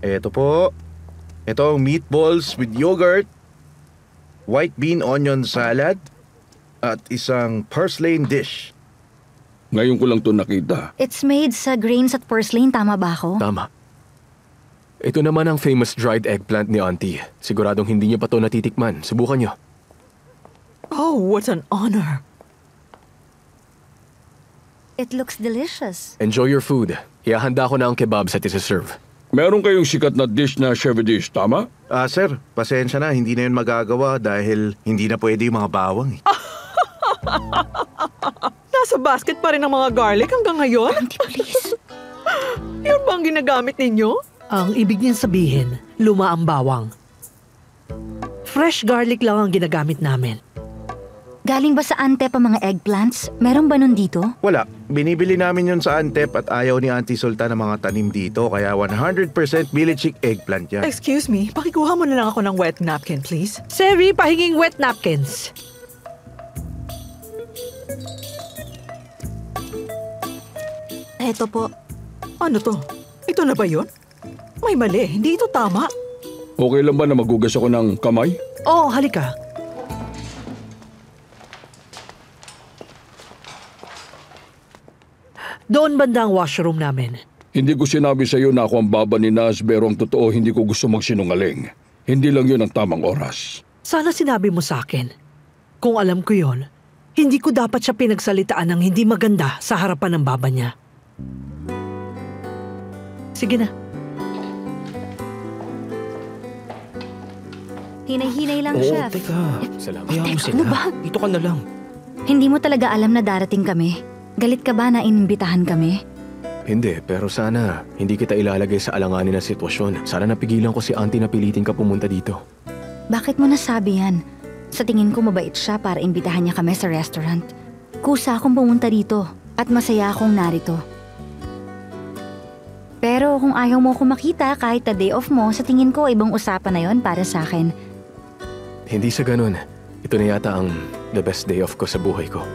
Eto po. Ito ang meatballs with yogurt, white bean onion salad, at isang purslane dish. Ngayon ko lang to nakita. It's made sa grains at purslane, tama ba ako? Tama. Ito naman ang famous dried eggplant ni Auntie. Siguradong hindi niyo pa to natitikman. Subukan niyo. Oh, what an honor. It looks delicious. Enjoy your food. Ihahanda ko na ang kebabs at isa-serve. Meron kayong sikat na dish na chef dish, tama? Sir, pasensya na, hindi na yun magagawa dahil hindi na pwede yung mga bawang. Nasa basket pa rin ang mga garlic hanggang ngayon? Auntie, please. Yun ba ang ginagamit ninyo? Ang ibig niyan sabihin, luma ang bawang. Fresh garlic lang ang ginagamit namin. Galing ba sa Antep ang mga eggplants? Meron ba nun dito? Wala, binibili namin yun sa Antep at ayaw ni Auntie Sultan ng mga tanim dito kaya 100% Milichik eggplant yan. Excuse me, pakikuha mo na lang ako ng wet napkin, please. Seri, pahinging wet napkins. Eto po. Ano to? Ito na ba yun? May mali, hindi ito tama. Okay lang ba na magugas ako ng kamay? Oo, halika. Doon banda ang washroom namin. Hindi ko sinabi sa iyo na ako ang baba ni Naz, pero ang totoo hindi ko gusto magsinungaling. Hindi lang yun ang tamang oras. Sana sinabi mo sa akin. Kung alam ko yon, hindi ko dapat siya pinagsalitaan ng hindi maganda sa harapan ng baba niya. Sige na. Hinay-hinay lang, Oo, Chef. teka. Salamat. Hayaan mo Teka, sila. ano ba? Dito ka na lang. Hindi mo talaga alam na darating kami. Galit ka ba na inimbitahan kami? Hindi, pero sana hindi kita ilalagay sa alanganin na sitwasyon. Sana napigilan ko si Auntie na pilitin ka pumunta dito. Bakit mo nasabi yan? Sa tingin ko mabait siya para imbitahan niya kami sa restaurant. Kusa akong pumunta dito at masaya akong narito. Pero kung ayaw mo akong makita kahit the day off mo, sa tingin ko ibang usapan na yon para sa akin. Hindi sa ganun. Ito na yata ang the best day off ko sa buhay ko.